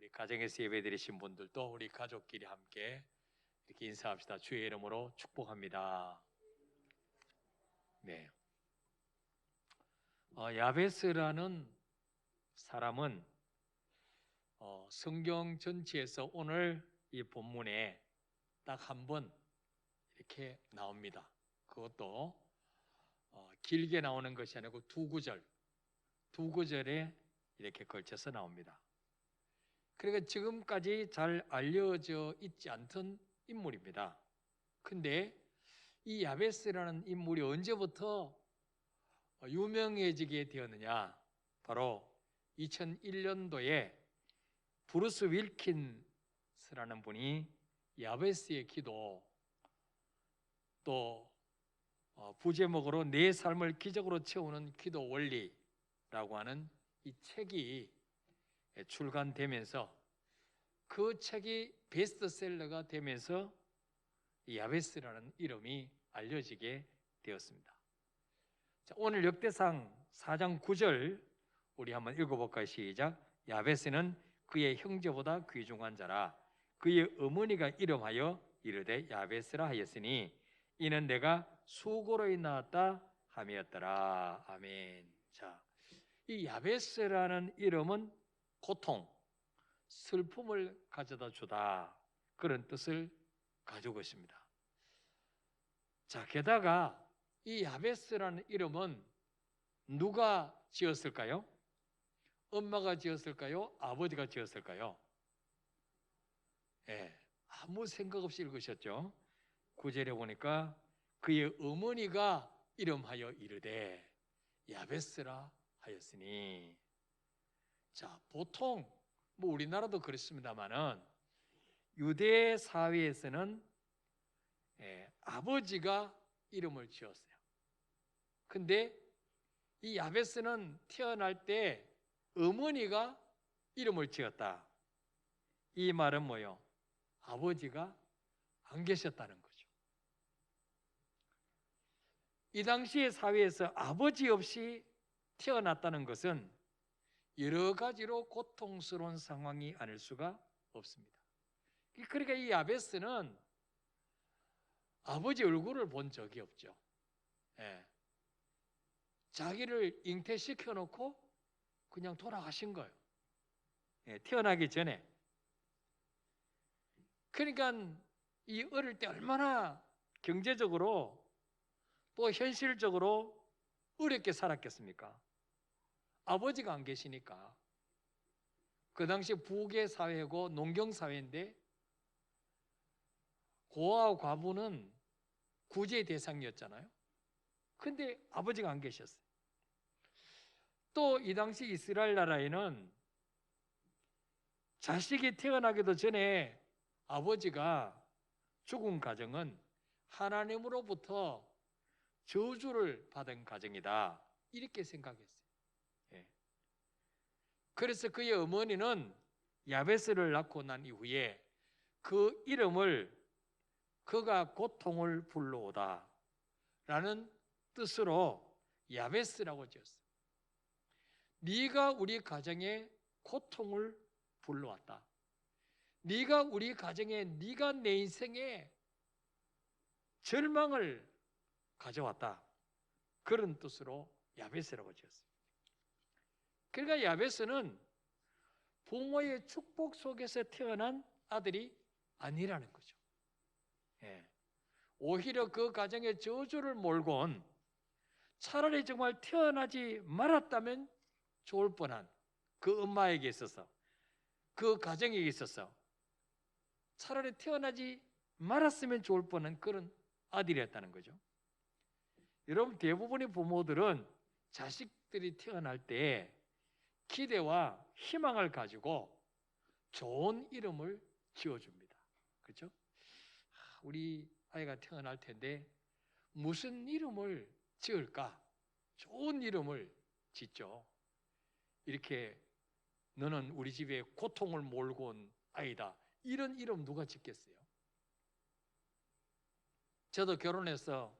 우리 가정에서 예배드리신 분들도 우리 가족끼리 함께 이렇게 인사합시다. 주의 이름으로 축복합니다. 네. 야베스라는 사람은 성경 전체에서 오늘 이 본문에 딱 한 번 이렇게 나옵니다. 그것도 길게 나오는 것이 아니고 두 구절에 이렇게 걸쳐서 나옵니다. 그러니까 지금까지 잘 알려져 있지 않던 인물입니다. 근데 이 야베스라는 인물이 언제부터 유명해지게 되었느냐? 바로 2001년도에 브루스 윌킨스라는 분이 야베스의 기도, 또 부제목으로 내 삶을 기적으로 채우는 기도 원리라고 하는 이 책이 출간되면서 그 책이 베스트셀러가 되면서 야베스라는 이름이 알려지게 되었습니다. 자, 오늘 역대상 4장 9절 우리 한번 읽어볼까요? 시작. 야베스는 그의 형제보다 귀중한 자라. 그의 어머니가 이름하여 이르되 야베스라 하였으니 이는 내가 수고로 낳았다 함이었더라. 아멘. 자, 이 야베스라는 이름은 고통, 슬픔을 가져다 주다, 그런 뜻을 가지고 있습니다. 자, 게다가 이 야베스라는 이름은 누가 지었을까요? 엄마가 지었을까요? 아버지가 지었을까요? 아무 생각 없이 읽으셨죠? 9절에 보니까 그의 어머니가 이름하여 이르되 야베스라 하였으니. 자, 보통 우리나라도 그렇습니다만은 유대 사회에서는 아버지가 이름을 지었어요. 근데 이 야베스는 태어날 때 어머니가 이름을 지었다. 이 말은 뭐요? 아버지가 안 계셨다는 거죠. 이 당시의 사회에서 아버지 없이 태어났다는 것은 여러 가지로 고통스러운 상황이 아닐 수가 없습니다. 그러니까 이 야베스는 아버지 얼굴을 본 적이 없죠. 자기를 잉태시켜 놓고 그냥 돌아가신 거예요. 태어나기 전에. 그러니까 이 어릴 때 얼마나 경제적으로 또 현실적으로 어렵게 살았겠습니까? 아버지가 안 계시니까. 그 당시 부계 사회고 농경 사회인데 고아와 과부는 구제의 대상이었잖아요. 근데 아버지가 안 계셨어요. 또 이 당시 이스라엘 나라에는 자식이 태어나기도 전에 아버지가 죽은 가정은 하나님으로부터 저주를 받은 가정이다, 이렇게 생각했어요. 그래서 그의 어머니는 야베스를 낳고 난 이후에 그 이름을 그가 고통을 불러오다 라는 뜻으로 야베스라고 지었어요. 네가 우리 가정에 고통을 불러왔다. 네가 우리 가정에, 네가 내 인생에 절망을 가져왔다, 그런 뜻으로 야베스라고 지었어요. 그러니까 야베스는 부모의 축복 속에서 태어난 아들이 아니라는 거죠. 오히려 그 가정에 저주를 몰고 온, 차라리 정말 태어나지 말았다면 좋을 뻔한 그 엄마에게 있어서, 그 가정에게 있어서 차라리 태어나지 말았으면 좋을 뻔한 그런 아들이었다는 거죠. 여러분, 대부분의 부모들은 자식들이 태어날 때 기대와 희망을 가지고 좋은 이름을 지어줍니다. 그렇죠? 우리 아이가 태어날 텐데 무슨 이름을 지을까? 좋은 이름을 짓죠. 이렇게 너는 우리 집에 고통을 몰고 온 아이다, 이런 이름 누가 짓겠어요? 저도 결혼해서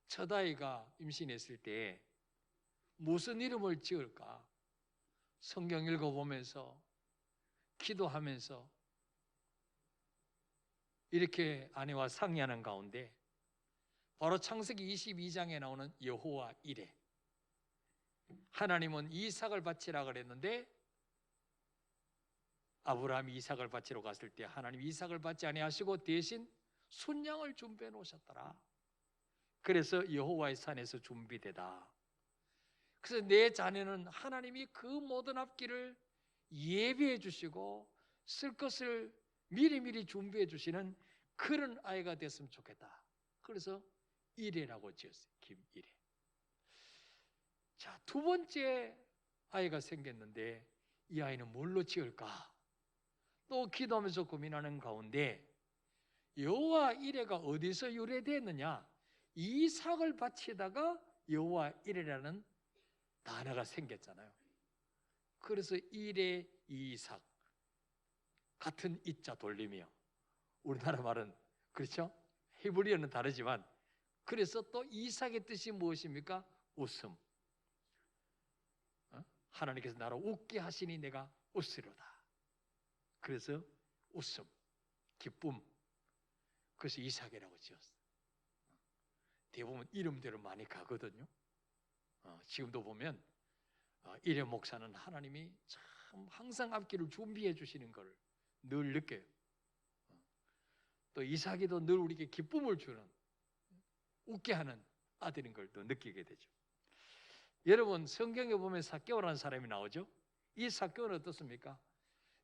첫 아이가 임신했을 때 무슨 이름을 지을까 성경 읽어보면서 기도하면서 이렇게 아내와 상의하는 가운데 바로 창세기 22장에 나오는 여호와 이레, 하나님은 이삭을 바치라 그랬는데 아브라함이 이삭을 바치러 갔을 때 하나님 이삭을 받지 아니하시고 대신 순양을 준비해 놓으셨더라. 그래서 여호와의 산에서 준비되다. 그래서 내 자녀는 하나님이 그 모든 앞길을 예비해 주시고 쓸 것을 미리미리 준비해 주시는 그런 아이가 됐으면 좋겠다. 그래서 이레라고 지었어요. 김이레. 자, 두 번째 아이가 생겼는데 이 아이는 뭘로 지을까? 또 기도하면서 고민하는 가운데 여호와 이레가 어디서 유래됐느냐? 이삭을 바치다가 여호와 이레라는 단어가 생겼잖아요. 그래서 이레 이삭 같은 이자 돌림이요. 우리나라 말은 그렇죠? 히브리어는 다르지만 그래서 또 이삭의 뜻이 무엇입니까? 웃음. 하나님께서 나를 웃게 하시니 내가 웃으리로다. 그래서 웃음, 기쁨. 그래서 이삭이라고 지었어요. 대부분 이름대로 많이 가거든요. 지금도 보면 이레 목사는 하나님이 참 항상 앞길을 준비해 주시는 걸 늘 느껴요. 또 이삭이도 늘 우리에게 기쁨을 주는, 웃게 하는 아들인 걸 또 느끼게 되죠. 여러분, 성경에 보면 삭개오라는 사람이 나오죠. 이 삭개오는 어떻습니까?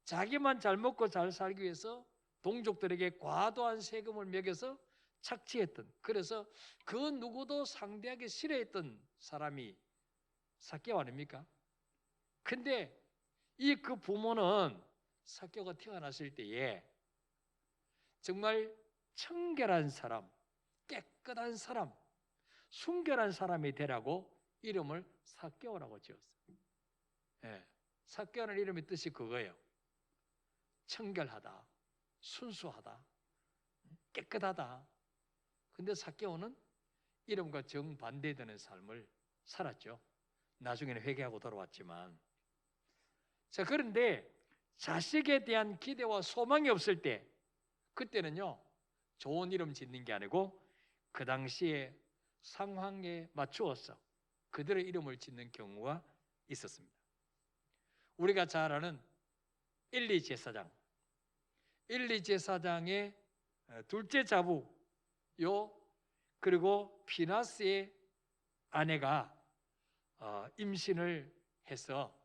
자기만 잘 먹고 잘 살기 위해서 동족들에게 과도한 세금을 매겨서 착취했던, 그래서 그 누구도 상대하기 싫어했던 사람이 삭개오 아닙니까? 근데 이 그 부모는 삭개오가 태어났을 때에 정말 청결한 사람, 깨끗한 사람, 순결한 사람이 되라고 이름을 삭개오라고 지었어요. 예, 삭개오라는 이름의 뜻이 그거예요. 청결하다, 순수하다, 깨끗하다. 근데 삭개오는 이름과 정반대되는 삶을 살았죠. 나중에는 회개하고 돌아왔지만. 자, 그런데 자식에 대한 기대와 소망이 없을 때, 그때는요 좋은 이름 짓는 게 아니고 그 당시에 상황에 맞추어서 그들의 이름을 짓는 경우가 있었습니다. 우리가 잘 아는 엘리 제사장, 엘리 제사장의 둘째 자부 그리고 피나스의 아내가 임신을 해서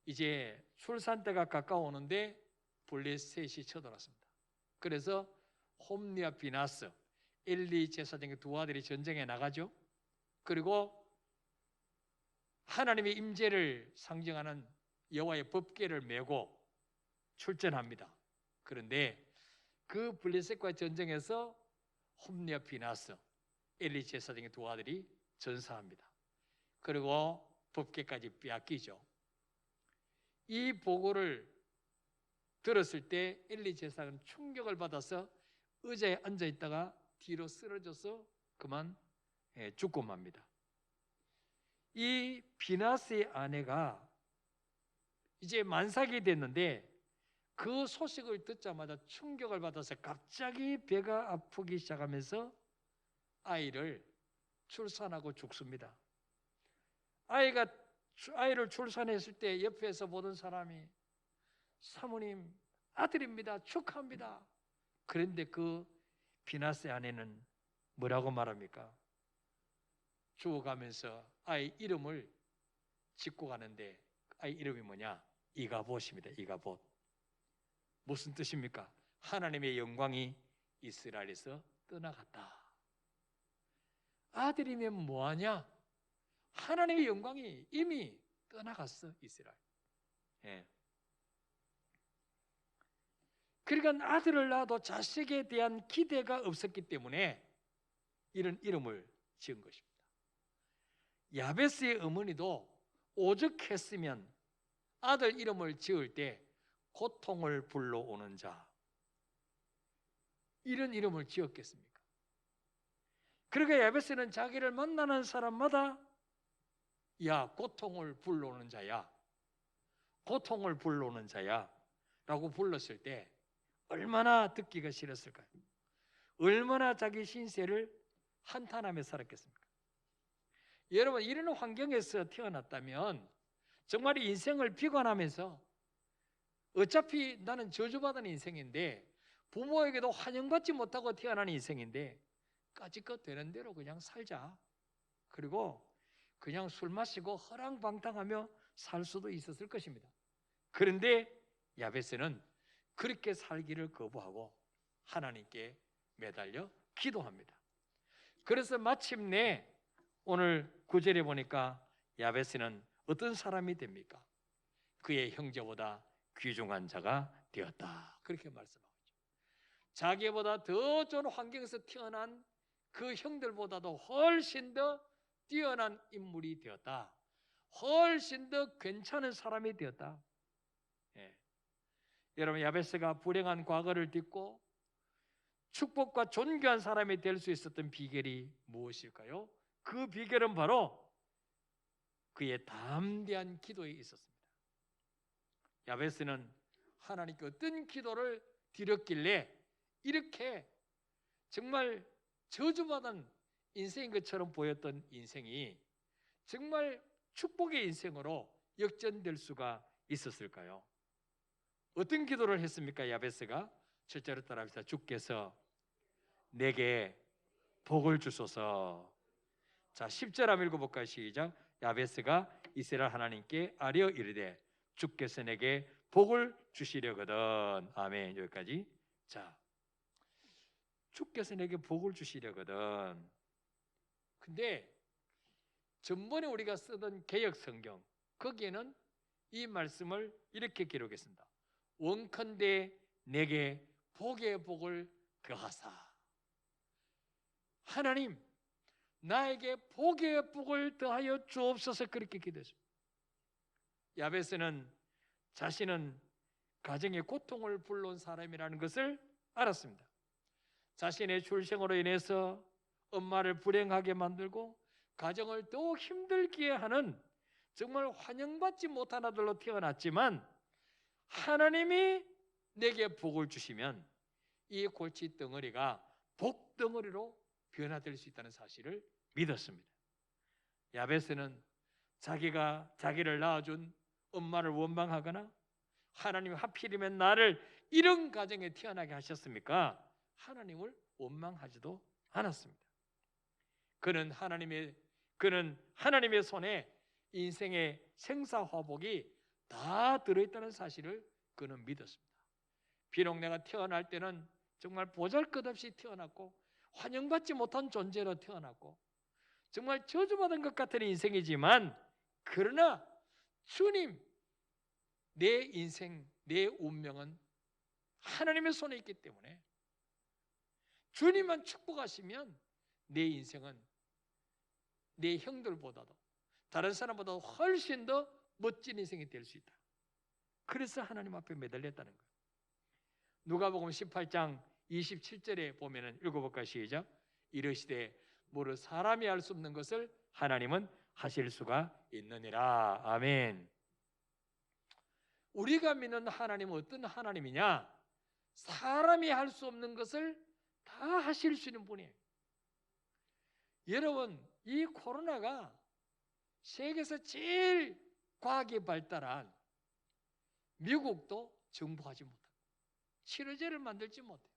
이제 출산 때가 가까워오는데 블레셋이 쳐들어왔습니다. 그래서 홈리와 비나스, 엘리 제사장의 두 아들이 전쟁에 나가죠. 그리고 하나님의 임재를 상징하는 여호와의 법궤를 메고 출전합니다. 그런데 그 블레셋과의 전쟁에서 홈리와 비나스, 엘리 제사장의 두 아들이 전사합니다. 그리고 법궤까지 빼앗기죠. 이 보고를 들었을 때 엘리 제사장은 충격을 받아서 의자에 앉아 있다가 뒤로 쓰러져서 그만 죽고 맙니다. 이 비나스의 아내가 이제 만삭이 됐는데 그 소식을 듣자마자 충격을 받아서 갑자기 배가 아프기 시작하면서 아이를 출산하고 죽습니다. 아이를 출산했을 때 옆에서 보던 사람이 사모님 아들입니다. 축하합니다. 그런데 그 비나스의 아내는 뭐라고 말합니까? 죽어가면서 아이 이름을 짓고 가는데 아이 이름이 뭐냐? 이가봇입니다. 이가봇. 무슨 뜻입니까? 하나님의 영광이 이스라엘에서 떠나갔다. 아들이면 뭐하냐? 하나님의 영광이 이미 떠나갔어, 이스라엘. 예. 그러니까 아들을 낳아도 자식에 대한 기대가 없었기 때문에 이런 이름을 지은 것입니다. 야베스의 어머니도 오죽했으면 아들 이름을 지을 때 고통을 불러오는 자, 이런 이름을 지었겠습니까? 그러니까 야베스는 자기를 만나는 사람마다 야, 고통을 불러오는 자야, 고통을 불러오는 자야, 라고 불렀을 때 얼마나 듣기가 싫었을까요? 얼마나 자기 신세를 한탄하며 살았겠습니까? 여러분, 이런 환경에서 태어났다면 정말 인생을 비관하면서 어차피 나는 저주받은 인생인데 부모에게도 환영받지 못하고 태어난 인생인데 까짓것 되는 대로 그냥 살자. 그리고 그냥 술 마시고 허랑방탕하며 살 수도 있었을 것입니다. 그런데 야베스는 그렇게 살기를 거부하고 하나님께 매달려 기도합니다. 그래서 마침내 오늘 9절에 보니까 야베스는 어떤 사람이 됩니까? 그의 형제보다 귀중한 자가 되었다. 그렇게 말씀하고 있죠. 자기보다 더 좋은 환경에서 태어난 그 형들보다도 훨씬 더 뛰어난 인물이 되었다. 훨씬 더 괜찮은 사람이 되었다. 예. 여러분, 야베스가 불행한 과거를 딛고 축복과 존귀한 사람이 될 수 있었던 비결이 무엇일까요? 그 비결은 바로 그의 담대한 기도에 있었습니다. 야베스는 하나님께 어떤 기도를 드렸길래 이렇게 정말 저주받은 인생인 것처럼 보였던 인생이 정말 축복의 인생으로 역전될 수가 있었을까요? 어떤 기도를 했습니까? 야베스가 7절을 따라합시다. 주께서 내게 복을 주소서. 자, 10절 한번 읽어볼까요? 시작. 야베스가 이스라엘 하나님께 아뢰어 이르되 주께서 내게 복을 주시려거든. 아멘. 여기까지. 자, 주께서 내게 복을 주시려거든. 근데 전번에 우리가 쓰던 개역 성경 거기에는 이 말씀을 이렇게 기록했습니다. 원컨대 내게 복의 복을 더하사. 하나님, 나에게 복의 복을 더하여 주옵소서. 그렇게 기도했습니다. 야베스는 자신은 가정의 고통을 불러온 사람이라는 것을 알았습니다. 자신의 출생으로 인해서 엄마를 불행하게 만들고 가정을 더욱 힘들게 하는 정말 환영받지 못한 아들로 태어났지만 하나님이 내게 복을 주시면 이 골치 덩어리가 복 덩어리로 변화될 수 있다는 사실을 믿었습니다. 야베스는 자기가 자기를 낳아준 엄마를 원망하거나 하나님 하필이면 나를 이런 가정에 태어나게 하셨습니까? 하나님을 원망하지도 않았습니다. 그는 하나님의 손에 인생의 생사화복이 다 들어있다는 사실을 그는 믿었습니다. 비록 내가 태어날 때는 정말 보잘것없이 태어났고 환영받지 못한 존재로 태어났고 정말 저주받은 것 같은 인생이지만 그러나 주님, 내 인생, 내 운명은 하나님의 손에 있기 때문에 주님만 축복하시면 내 인생은 내 형들보다도 다른 사람보다 훨씬 더 멋진 인생이 될 수 있다. 그래서 하나님 앞에 매달렸다는 거예요. 누가복음 18장 27절에 보면은 읽어볼까요? 시작. 이르시되 모르 사람이 할 수 없는 것을 하나님은 하실 수가 있느니라. 아멘. 우리가 믿는 하나님은 어떤 하나님이냐? 사람이 할 수 없는 것을 다 하실 수 있는 분이에요. 여러분, 이 코로나가 세계에서 제일 과학이 발달한 미국도 정복하지 못합니다. 치료제를 만들지 못해요.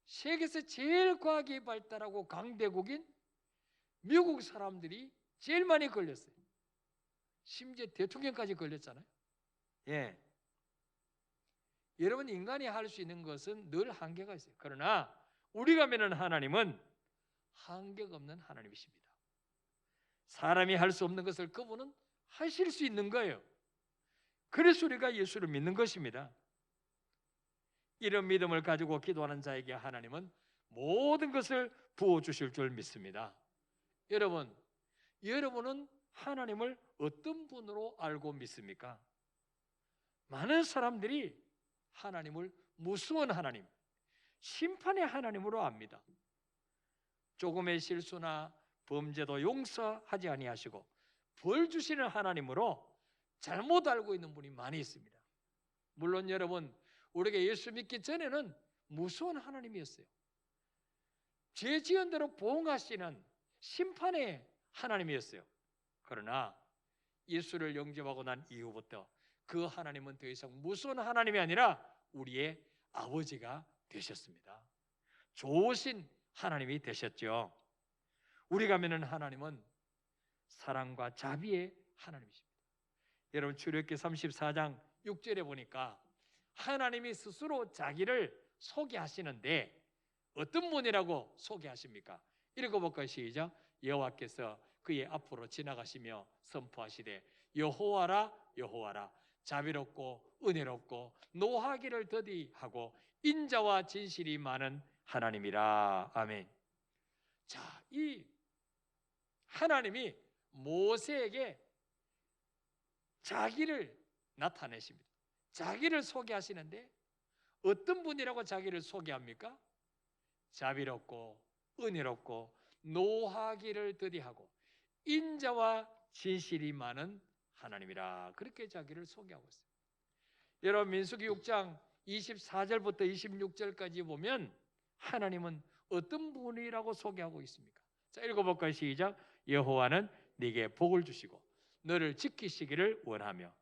세계에서 제일 과학이 발달하고 강대국인 미국 사람들이 제일 많이 걸렸어요. 심지어 대통령까지 걸렸잖아요. 예. 여러분, 인간이 할 수 있는 것은 늘 한계가 있어요. 그러나 우리가 믿는 하나님은 한계가 없는 하나님이십니다. 사람이 할 수 없는 것을 그분은 하실 수 있는 거예요. 그래서 우리가 예수를 믿는 것입니다. 이런 믿음을 가지고 기도하는 자에게 하나님은 모든 것을 부어주실 줄 믿습니다. 여러분은 하나님을 어떤 분으로 알고 믿습니까? 많은 사람들이 하나님을 무서운 하나님, 심판의 하나님으로 압니다. 조금의 실수나 범죄도 용서하지 아니하시고 벌 주시는 하나님으로 잘못 알고 있는 분이 많이 있습니다. 물론 여러분, 우리가 예수 믿기 전에는 무서운 하나님이었어요. 죄 지은 대로 보응하시는 심판의 하나님이었어요. 그러나 예수를 영접하고 난 이후부터 그 하나님은 더 이상 무서운 하나님이 아니라 우리의 아버지가 되셨습니다. 좋으신 하나님이 되셨죠. 우리가 믿는 하나님은 사랑과 자비의 하나님이십니다. 여러분, 출애굽기 34장 6절에 보니까 하나님이 스스로 자기를 소개하시는데 어떤 분이라고 소개하십니까? 읽어볼까요? 시작. 여호와께서 그의 앞으로 지나가시며 선포하시되 여호와라 여호와라 자비롭고 은혜롭고 노하기를 더디하고 인자와 진실이 많은 하나님이라. 아멘. 자, 이 하나님이 모세에게 자기를 나타내십니다. 자기를 소개하시는데 어떤 분이라고 자기를 소개합니까? 자비롭고 은혜롭고 노하기를 더디하고 인자와 진실이 많은 하나님이라. 그렇게 자기를 소개하고 있습니다. 여러분, 민수기 6장 24절부터 26절까지 보면 하나님은 어떤 분이라고 소개하고 있습니까? 자, 읽어볼까요? 시작. 여호와는 네게 복을 주시고 너를 지키시기를 원하며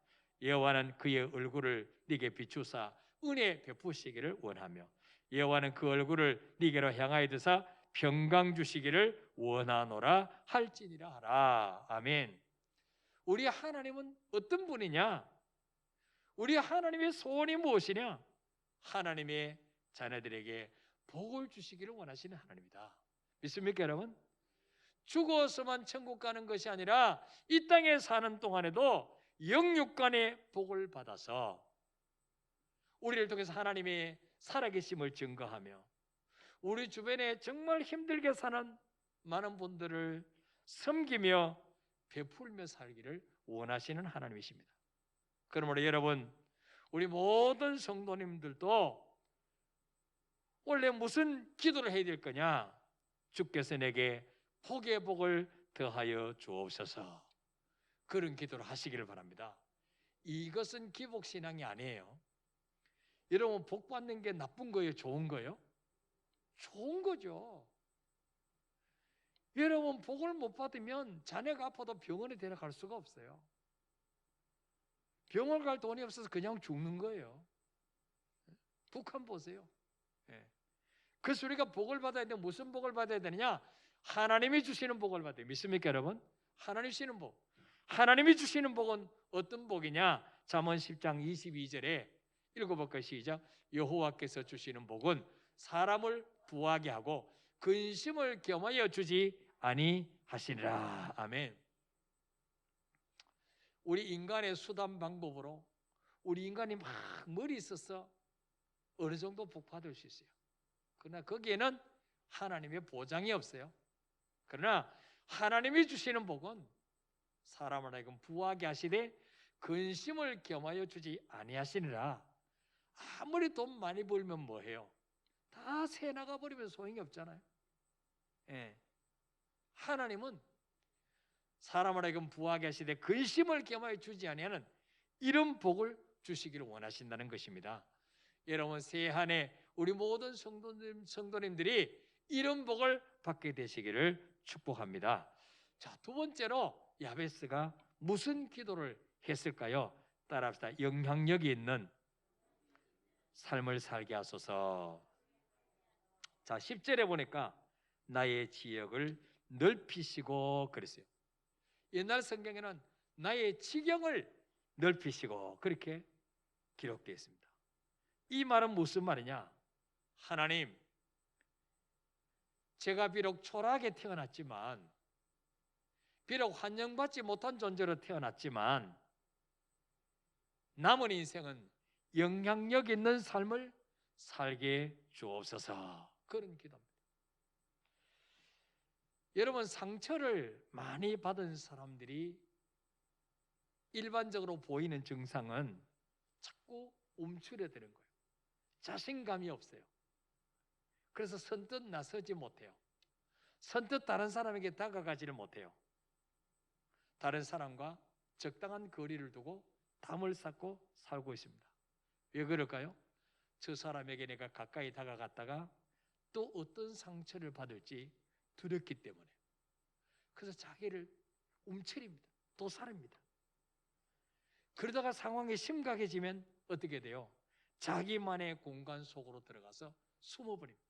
여호와는 그의 얼굴을 네게 비추사 은혜 베푸시기를 원하며 여호와는 그 얼굴을 네게로 향하여 드사 평강 주시기를 원하노라 할지니라 하라. 아멘. 우리 하나님은 어떤 분이냐? 우리 하나님의 소원이 무엇이냐? 하나님의 자녀들에게 복을 주시기를 원하시는 하나님이다. 믿습니까, 여러분? 죽어서만 천국 가는 것이 아니라 이 땅에 사는 동안에도 영육간의 복을 받아서 우리를 통해서 하나님의 살아계심을 증거하며 우리 주변에 정말 힘들게 사는 많은 분들을 섬기며 베풀며 살기를 원하시는 하나님이십니다. 그러므로 여러분, 우리 모든 성도님들도 원래 무슨 기도를 해야 될 거냐? 주께서 내게 복의 복을 더하여 주옵소서. 그런 기도를 하시기를 바랍니다. 이것은 기복신앙이 아니에요. 여러분, 복 받는 게 나쁜 거예요? 좋은 거예요? 좋은 거죠. 여러분, 복을 못 받으면 자녀가 아파도 병원에 데려갈 수가 없어요. 병원 갈 돈이 없어서 그냥 죽는 거예요. 북한 보세요. 그 소리가 복을 받아야 되는데 무슨 복을 받아야 되느냐? 하나님이 주시는 복을 받아요. 믿습니까, 여러분? 하나님이 주시는 복. 하나님이 주시는 복은 어떤 복이냐? 잠언 10장 22절에 읽어볼까요? 시작. 여호와께서 주시는 복은 사람을 부하게 하고 근심을 겸하여 주지 아니하시리라. 아멘. 우리 인간의 수단 방법으로 우리 인간이 막 머리 있어서 어느 정도 복 받을 수 있어요. 그러나 거기에는 하나님의 보장이 없어요. 그러나 하나님이 주시는 복은 사람을 하여금 부하게 하시되 근심을 겸하여 주지 아니하시니라. 아무리 돈 많이 벌면 뭐해요? 다 새 나가버리면 소용이 없잖아요. 하나님은 사람을 하여금 부하게 하시되 근심을 겸하여 주지 아니하는 이런 복을 주시기를 원하신다는 것입니다. 여러분, 새해 한 해 우리 모든 성도님들이 이런 복을 받게 되시기를 축복합니다. 자, 두 번째로 야베스가 무슨 기도를 했을까요? 따라합시다. 영향력이 있는 삶을 살게 하소서. 자, 10절에 보니까 나의 지역을 넓히시고 그랬어요. 옛날 성경에는 나의 지경을 넓히시고 그렇게 기록되어 있습니다. 이 말은 무슨 말이냐? 하나님, 제가 비록 초라하게 태어났지만, 비록 환영받지 못한 존재로 태어났지만 남은 인생은 영향력 있는 삶을 살게 주옵소서. 그런 기도입니다. 여러분, 상처를 많이 받은 사람들이 일반적으로 보이는 증상은 자꾸 움츠려드는 거예요. 자신감이 없어요. 그래서 선뜻 나서지 못해요. 선뜻 다른 사람에게 다가가지를 못해요. 다른 사람과 적당한 거리를 두고 담을 쌓고 살고 있습니다. 왜 그럴까요? 저 사람에게 내가 가까이 다가갔다가 또 어떤 상처를 받을지 두렵기 때문에. 그래서 자기를 움츠립니다. 도살입니다. 그러다가 상황이 심각해지면 어떻게 돼요? 자기만의 공간 속으로 들어가서 숨어버립니다.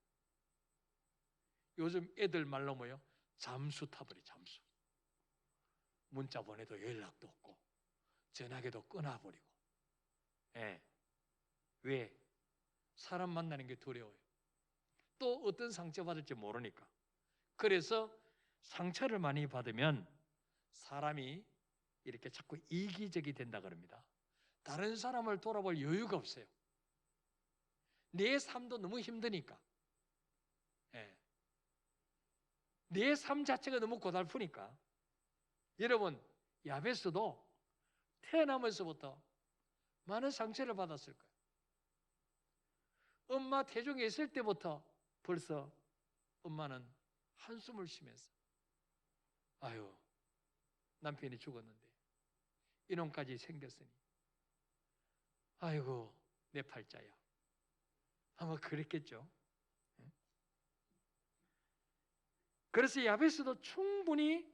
요즘 애들 말로 뭐요? 잠수 타버려, 잠수. 문자 보내도 연락도 없고 전화기도 끊어버리고. 예. 왜? 사람 만나는 게 두려워요. 또 어떤 상처 받을지 모르니까. 그래서 상처를 많이 받으면 사람이 이렇게 자꾸 이기적이 된다 그럽니다. 다른 사람을 돌아볼 여유가 없어요. 내 삶도 너무 힘드니까. 예. 내 삶 자체가 너무 고달프니까. 여러분, 야베스도 태어나면서부터 많은 상처를 받았을 거예요. 엄마 태중에 있을 때부터 벌써 엄마는 한숨을 쉬면서 아유, 남편이 죽었는데 이놈까지 생겼으니 아이고, 내 팔자야. 아마 그랬겠죠. 그래서 야베스도 충분히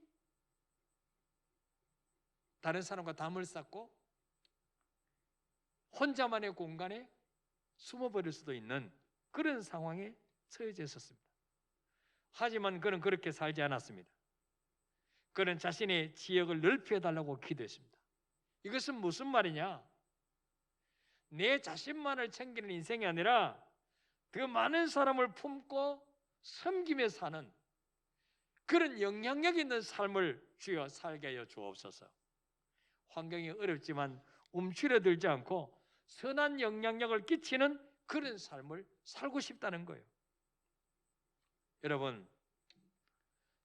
다른 사람과 담을 쌓고 혼자만의 공간에 숨어버릴 수도 있는 그런 상황에 처해져 있었습니다. 하지만 그는 그렇게 살지 않았습니다. 그는 자신의 지역을 넓혀달라고 기도했습니다. 이것은 무슨 말이냐? 내 자신만을 챙기는 인생이 아니라 더 많은 사람을 품고 섬기며 사는 그런 영향력 있는 삶을 주여 살게 하여 주옵소서. 환경이 어렵지만 움츠러들지 않고 선한 영향력을 끼치는 그런 삶을 살고 싶다는 거예요. 여러분,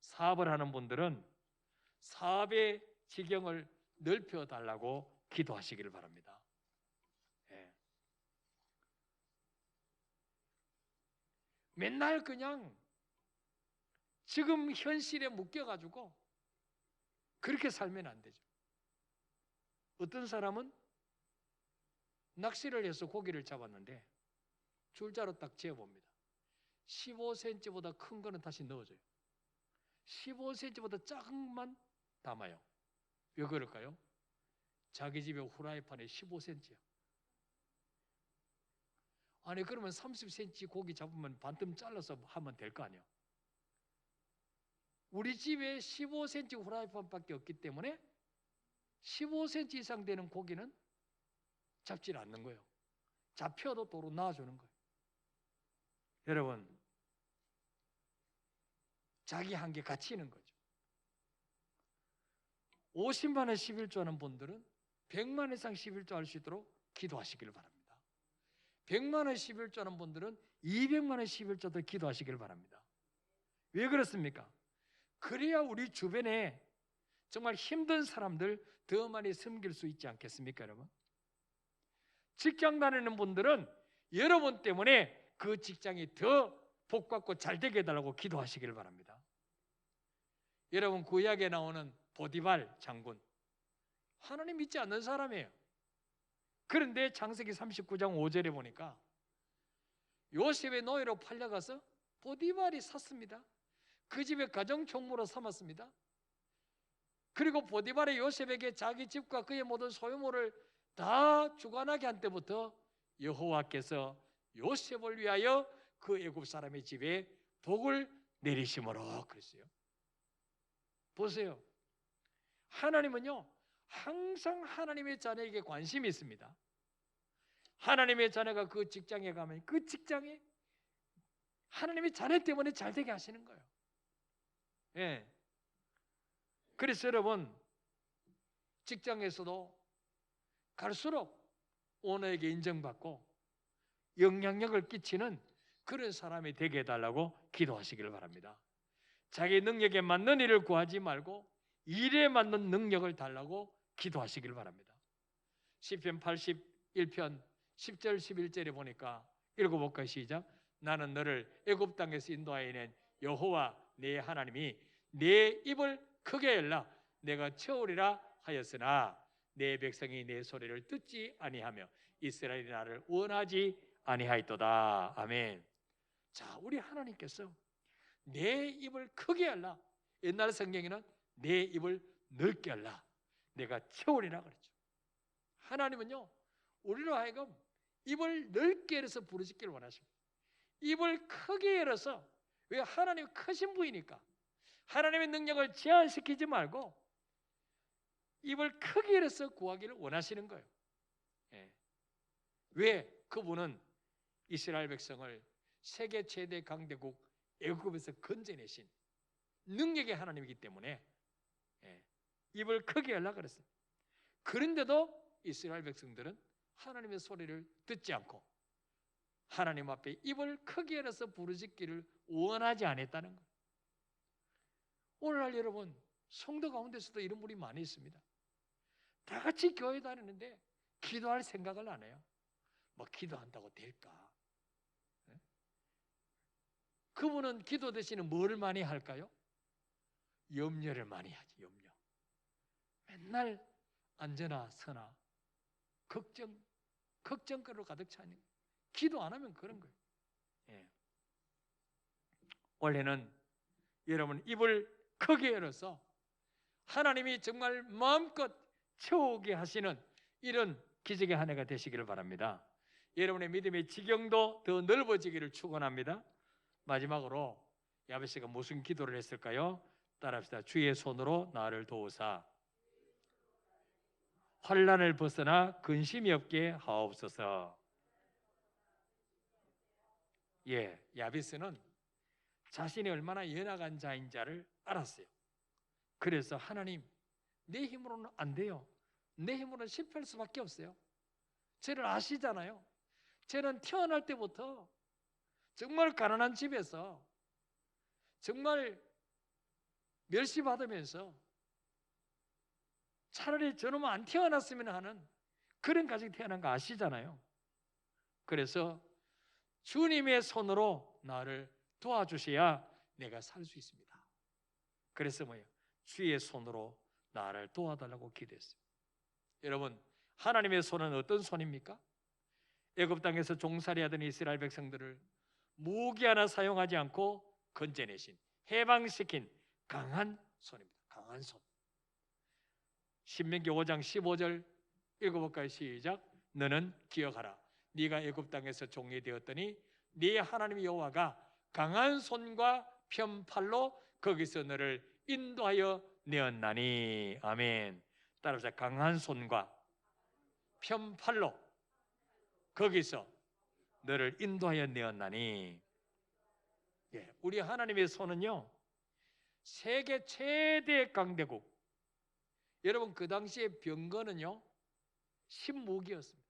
사업을 하는 분들은 사업의 지경을 넓혀달라고 기도하시기를 바랍니다. 예. 맨날 그냥 지금 현실에 묶여가지고 그렇게 살면 안 되죠. 어떤 사람은 낚시를 해서 고기를 잡았는데 줄자로 딱 재어봅니다. 15cm보다 큰 거는 다시 넣어줘요. 15cm보다 작은 것만 담아요. 왜 그럴까요? 자기 집에 후라이팬에 15cm야. 아니 그러면 30cm 고기 잡으면 반쯤 잘라서 하면 될 거 아니야. 우리 집에 15cm 후라이팬밖에 없기 때문에 15cm 이상 되는 고기는 잡질 않는 거예요. 잡혀도 도로 놔주는 거예요. 여러분, 자기 한계 갇히는 거죠. 50만 원 11조 하는 분들은 100만 이상 11조 할 수 있도록 기도하시길 바랍니다. 100만 원 11조 하는 분들은 200만 원 11조도 기도하시길 바랍니다. 왜 그렇습니까? 그래야 우리 주변에 정말 힘든 사람들 더 많이 섬길 수 있지 않겠습니까, 여러분? 직장 다니는 분들은 여러분 때문에 그 직장이 더 복받고 잘 되게 해달라고 기도하시길 바랍니다. 여러분, 구약에 나오는 보디발 장군, 하나님 믿지 않는 사람이에요. 그런데 창세기 39장 5절에 보니까 요셉의 노예로 팔려가서 보디발이 샀습니다. 그 집의 가정총무로 삼았습니다. 그리고 보디발이 요셉에게 자기 집과 그의 모든 소유물을 다 주관하게 한 때부터 여호와께서 요셉을 위하여 그 애굽 사람의 집에 복을 내리심으로 그랬어요. 보세요. 하나님은요 항상 하나님의 자녀에게 관심이 있습니다. 하나님의 자녀가 그 직장에 가면 그 직장에 하나님의 자녀 때문에 잘 되게 하시는 거예요. 예. 그래서 여러분, 직장에서도 갈수록 오너에게 인정받고 영향력을 끼치는 그런 사람이 되게 해달라고 기도하시기를 바랍니다. 자기 능력에 맞는 일을 구하지 말고 일에 맞는 능력을 달라고 기도하시기를 바랍니다. 시편 81편 10절 11절에 보니까 읽어볼까요? 시작. 나는 너를 애굽 땅에서 인도하여 낸 여호와 내 하나님이 내 입을 크게 열라 내가 채우리라 하였으나 내 백성이 내 소리를 듣지 아니하며 이스라엘이 나를 원하지 아니하였도다. 아멘. 자, 우리 하나님께서 내 입을 크게 할라. 옛날 성경에는 내 입을 넓게 할라. 내가 채우리라 그랬죠. 하나님은요, 우리로 하여금 입을 넓게 열어서 부르짖기를 원하십니다. 입을 크게 열어서, 왜? 하나님이 크신 분이니까 하나님의 능력을 제한시키지 말고 입을 크게 열어서 구하기를 원하시는 거예요. 예. 왜? 그분은 이스라엘 백성을 세계 최대 강대국 애굽에서 건져내신 능력의 하나님이기 때문에 입을 크게 하려고 그랬어요. 그런데도 이스라엘 백성들은 하나님의 소리를 듣지 않고 하나님 앞에 입을 크게 열어서 부르짖기를 원하지 않았다는 거예요. 오늘날 여러분, 성도 가운데서도 이런 분이 많이 있습니다. 다 같이 교회 다니는데 기도할 생각을 안 해요. 뭐 기도한다고 될까? 그분은 기도 대신에 뭘 많이 할까요? 염려를 많이 하지. 염려. 맨날 앉으나 서나 걱정거리로 가득 차 있는 거예요. 기도 안 하면 그런 거예요. 예. 원래는 여러분 입을 크게 열어서 하나님이 정말 마음껏 채우게 하시는 이런 기적의 한 해가 되시기를 바랍니다. 여러분의 믿음의 지경도 더 넓어지기를 축원합니다. 마지막으로 야베스가 무슨 기도를 했을까요? 따라합시다. 주의 손으로 나를 도우사 환난을 벗어나 근심이 없게 하옵소서. 예, 야베스는 자신이 얼마나 연약한 자인 자를 알았어요. 그래서 하나님, 내 힘으로는 안 돼요. 내 힘으로는 실패할 수밖에 없어요. 저를 아시잖아요. 저는 태어날 때부터 정말 가난한 집에서 정말 멸시받으면서 차라리 저놈 안 태어났으면 하는 그런 가정이 태어난 거 아시잖아요. 그래서 주님의 손으로 나를 도와주셔야 내가 살 수 있습니다. 그래서 뭐예요? 주의 손으로 나를 도와달라고 기도했어요. 여러분, 하나님의 손은 어떤 손입니까? 애굽 땅에서 종살이하던 이스라엘 백성들을 무기 하나 사용하지 않고 건져내신, 해방시킨 강한 손입니다. 강한 손. 신명기 5장 15절 읽어볼까요? 시작. 너는 기억하라. 네가 애굽 땅에서 종이 되었더니 네 하나님 여호와가 강한 손과 편팔로 거기서 너를 인도하여 내었나니. 아멘. 따라서 강한 손과 편팔로 거기서 너를 인도하여 내었나니. 예, 우리 하나님의 손은요, 세계 최대 강대국. 여러분, 그 당시에 병거는요 신무기였습니다.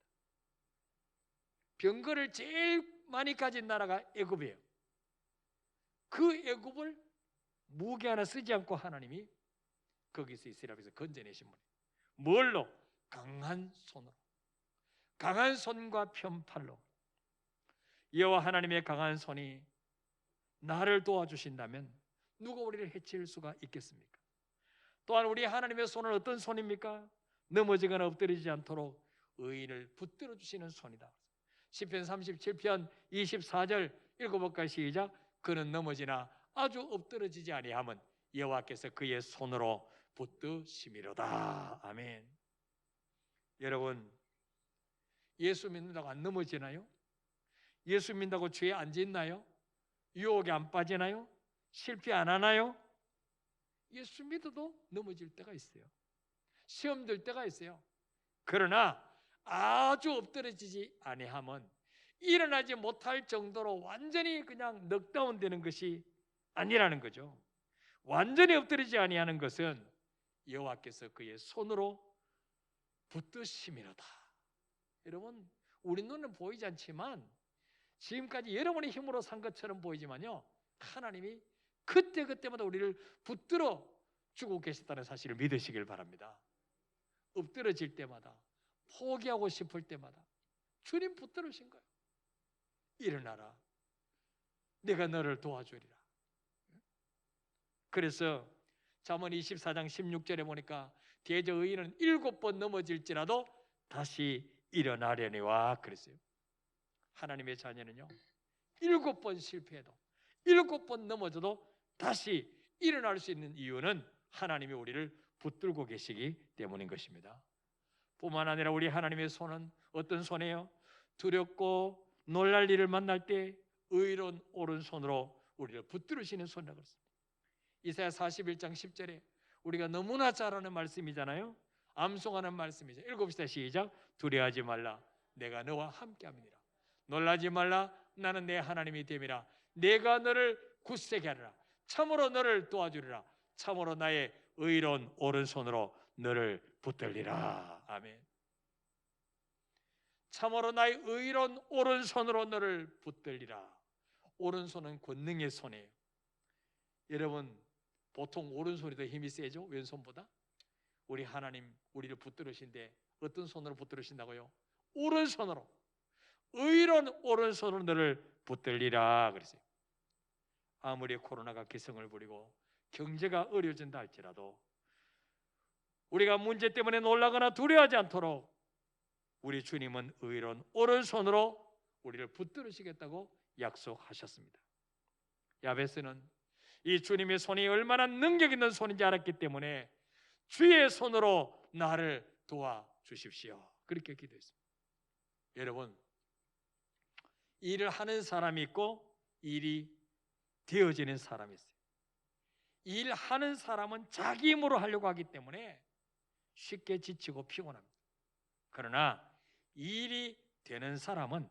병거를 제일 많이 가진 나라가 애굽이에요. 그 애굽을 무기 하나 쓰지 않고 하나님이 거기서 이스라엘에서 건져내신 분이에요. 뭘로? 강한 손으로. 강한 손과 편팔로. 여호와 하나님의 강한 손이 나를 도와주신다면 누가 우리를 해칠 수가 있겠습니까? 또한 우리 하나님의 손은 어떤 손입니까? 넘어지거나 엎드리지 않도록 의인을 붙들어 주시는 손이다. 시편 37편 24절 읽어볼까요? 시작. 그는 넘어지나 아주 엎드러지지 아니함은 여호와께서 그의 손으로 붙드심이로다. 아멘. 여러분, 예수 믿는다고 안 넘어지나요? 예수 믿는다고 죄에 안 짓나요? 유혹에 안 빠지나요? 실패 안 하나요? 예수 믿어도 넘어질 때가 있어요. 시험 들 때가 있어요. 그러나 아주 엎드러지지 아니함은 일어나지 못할 정도로 완전히 그냥 넉다운 되는 것이 아니라는 거죠. 완전히 엎드리지 아니하는 것은 여호와께서 그의 손으로 붙드심이로다. 여러분, 우리 눈은 보이지 않지만 지금까지 여러분의 힘으로 산 것처럼 보이지만요, 하나님이 그때그때마다 우리를 붙들어 주고 계셨다는 사실을 믿으시길 바랍니다. 엎드러질 때마다, 포기하고 싶을 때마다 주님 붙들으신 거예요. 일어나라, 내가 너를 도와주리라. 그래서 잠언 24장 16절에 보니까 대저 의인은 7번 넘어질지라도 다시 일어나려니와 그랬어요. 하나님의 자녀는요, 7번 실패해도 7번 넘어져도 다시 일어날 수 있는 이유는 하나님이 우리를 붙들고 계시기 때문인 것입니다. 뿐만 아니라 우리 하나님의 손은 어떤 손이에요? 두렵고 놀랄 일을 만날 때 의로운 오른손으로 우리를 붙들으시는 손이라고 했습니다. 이사야 41장 10절에 우리가 너무나 잘 아는 말씀이잖아요. 암송하는 말씀이죠. 읽읍시다. 시작. 두려워하지 말라, 내가 너와 함께함이니라. 놀라지 말라, 나는 내 하나님이 됨이라. 내가 너를 굳세게 하리라. 참으로 너를 도와주리라. 참으로 나의 의로운 오른손으로 너를 붙들리라. 아멘. 참으로 나의 의로운 오른손으로 너를 붙들리라. 오른손은 권능의 손이에요. 여러분, 보통 오른손이 더 힘이 세죠? 왼손보다? 우리 하나님 우리를 붙들으신데 어떤 손으로 붙들으신다고요? 오른손으로. 의로운 오른손으로 너를 붙들리라 그랬어요. 아무리 코로나가 기승을 부리고 경제가 어려워진다 할지라도 우리가 문제 때문에 놀라거나 두려워하지 않도록 우리 주님은 의로운 오른손으로 우리를 붙들으시겠다고 약속하셨습니다. 야베스는 이 주님의 손이 얼마나 능력 있는 손인지 알았기 때문에 주의 손으로 나를 도와주십시오, 그렇게 기도했습니다. 여러분, 일을 하는 사람이 있고 일이 되어지는 사람이 있어요. 일하는 사람은 자기 힘으로 하려고 하기 때문에 쉽게 지치고 피곤합니다. 그러나 일이 되는 사람은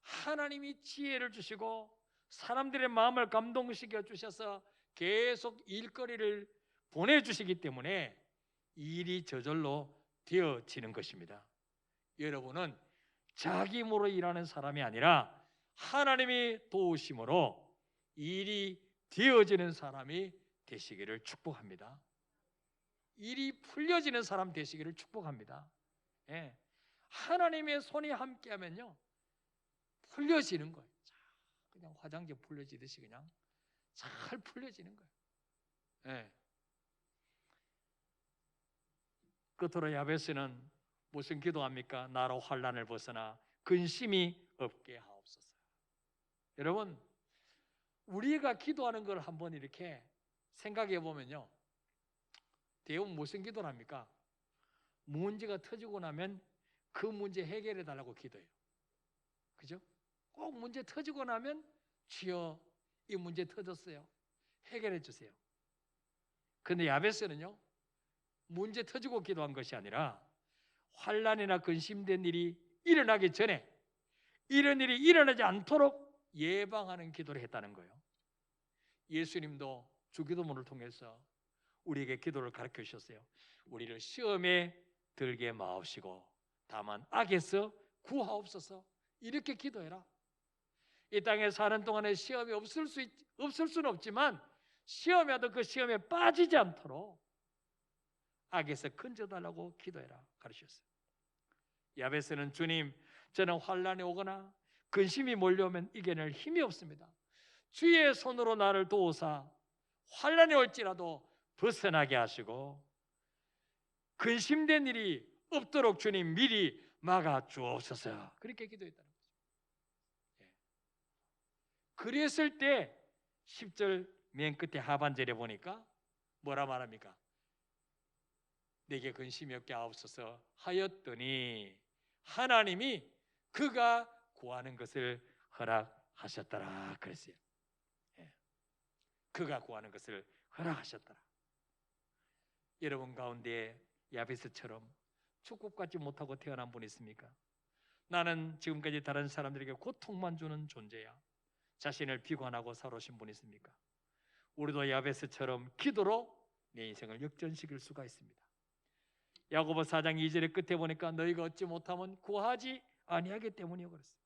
하나님이 지혜를 주시고 사람들의 마음을 감동시켜 주셔서 계속 일거리를 보내주시기 때문에 일이 저절로 되어지는 것입니다. 여러분은 자기 힘으로 일하는 사람이 아니라 하나님이 도우심으로 일이 되어지는 사람이 되시기를 축복합니다. 일이 풀려지는 사람 되시기를 축복합니다. 예. 하나님의 손이 함께하면요, 풀려지는 거예요. 그냥 화장지 풀려지듯이 그냥 잘 풀려지는 거예요. 예. 끝으로 야베스는 무슨 기도합니까? 나로 환난을 벗어나 근심이 없게 하옵소서. 여러분, 우리가 기도하는 걸 한번 이렇게 생각해 보면요, 대부분 무슨 기도를 합니까? 문제가 터지고 나면 그 문제 해결해 달라고 기도해요. 그죠? 꼭 문제 터지고 나면 주여, 이 문제 터졌어요, 해결해 주세요. 근데 야베스는요, 문제 터지고 기도한 것이 아니라 환난이나 근심된 일이 일어나기 전에 이런 일이 일어나지 않도록 예방하는 기도를 했다는 거예요. 예수님도 주기도문을 통해서 우리에게 기도를 가르쳐 주셨어요. 우리를 시험에 들게 마옵시고 다만 악에서 구하옵소서, 이렇게 기도해라. 이 땅에 사는 동안에 시험이 없을 수는 없지만 시험에 와도 그 시험에 빠지지 않도록 악에서 건져달라고 기도해라 가르쳤어요. 야베스는 주님, 저는 환난이 오거나 근심이 몰려오면 이겨낼 힘이 없습니다. 주의 손으로 나를 도우사 환난이 올지라도 벗어나게 하시고 근심된 일이 없도록 주님 미리 막아 주옵소서, 그렇게 기도했다는 거죠. 예. 그랬을 때 10절 맨 끝에 하반절에 보니까 뭐라 말합니까? 내게 근심이 없게 하옵소서 하였더니 하나님이 그가 구하는 것을 허락하셨더라 그랬어요. 예. 그가 구하는 것을 허락하셨더라. 여러분 가운데 야베스처럼 축복받지 못하고 태어난 분 있습니까? 나는 지금까지 다른 사람들에게 고통만 주는 존재야, 자신을 비관하고 살아오신 분 있습니까? 우리도 야베스처럼 기도로 내 인생을 역전시킬 수가 있습니다. 야고보 4장 2절의 끝에 보니까 너희가 얻지 못하면 구하지 아니하기 때문이요 그랬어요.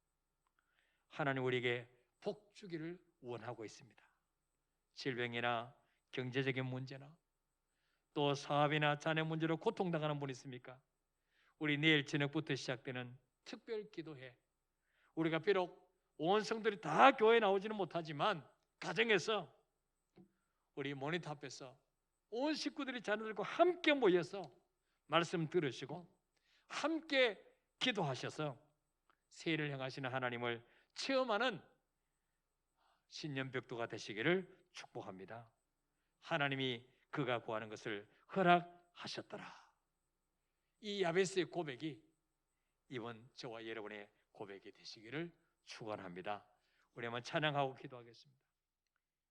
하나님 우리에게 복 주기를 원하고 있습니다. 질병이나 경제적인 문제나 또 사업이나 자녀 문제로 고통당하는 분 있습니까? 우리 내일 저녁부터 시작되는 특별 기도회, 우리가 비록 온 성들이 다 교회에 나오지는 못하지만 가정에서 우리 모니터 앞에서 온 식구들이 자녀들과 함께 모여서 말씀 들으시고 함께 기도하셔서 세를 행하시는 하나님을 체험하는 신년벽도가 되시기를 축복합니다. 하나님이 그가 구하는 것을 허락하셨더라. 이 야베스의 고백이 이번 저와 여러분의 고백이 되시기를 축원합니다. 우리 한번 찬양하고 기도하겠습니다.